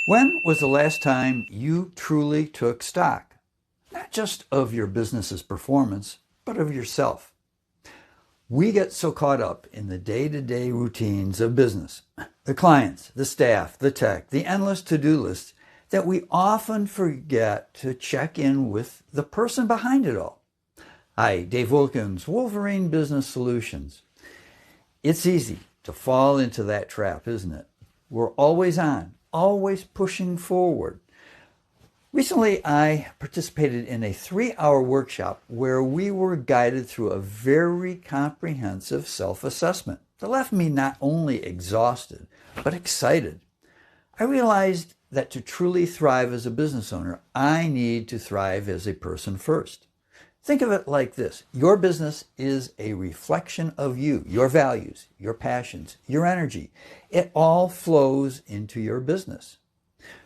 When was the last time you truly took stock, not just of your business's performance, but of yourself? We get so caught up in the day-to-day routines of business, the clients, the staff, the tech, the endless to-do lists, that we often forget to check in with the person behind it all. Hi, Dave Wilkins, Wolverine Business Solutions. It's easy to fall into that trap, isn't it? We're always on, always pushing forward. Recently, I participated in a 3-hour workshop where we were guided through a very comprehensive self-assessment that left me not only exhausted, but excited. I realized that to truly thrive as a business owner, I need to thrive as a person first. Think of it like this. Your business is a reflection of you, your values, your passions, your energy. It all flows into your business.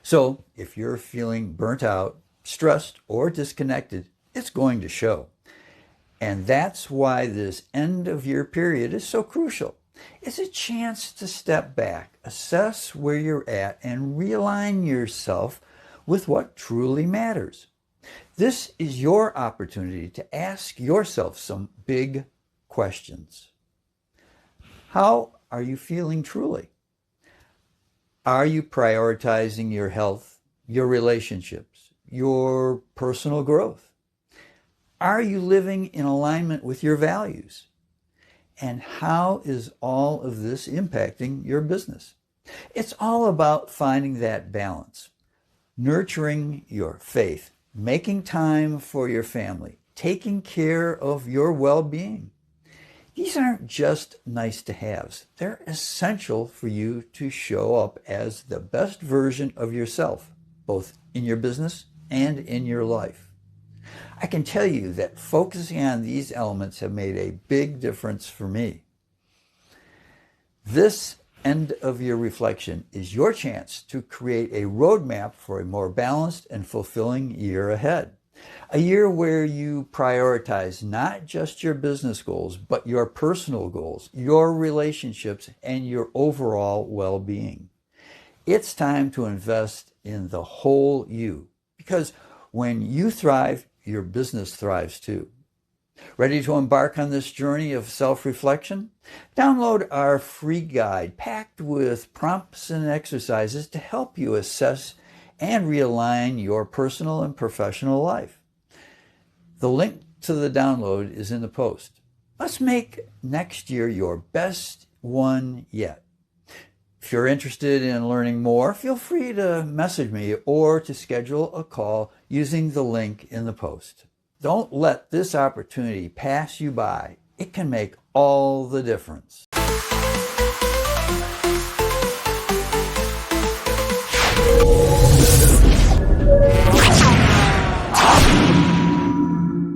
So if you're feeling burnt out, stressed, or disconnected, it's going to show. And that's why this end of year period is so crucial. It's a chance to step back, assess where you're at, and realign yourself with what truly matters. This is your opportunity to ask yourself some big questions. How are you feeling truly? Are you prioritizing your health, your relationships, your personal growth? Are you living in alignment with your values? And how is all of this impacting your business? It's all about finding that balance, nurturing your faith, making time for your family, taking care of your well-being. These aren't just nice to haves. They're essential for you to show up as the best version of yourself, both in your business and in your life. I can tell you that focusing on these elements have made a big difference for me. This end of year reflection is your chance to create a roadmap for a more balanced and fulfilling year ahead. A year where you prioritize not just your business goals, but your personal goals, your relationships, and your overall well-being. It's time to invest in the whole you, because when you thrive, your business thrives too. Ready to embark on this journey of self-reflection? Download our free guide packed with prompts and exercises to help you assess and realign your personal and professional life. The link to the download is in the post. Let's make next year your best one yet. If you're interested in learning more, feel free to message me or to schedule a call using the link in the post. Don't let this opportunity pass you by. It can make all the difference.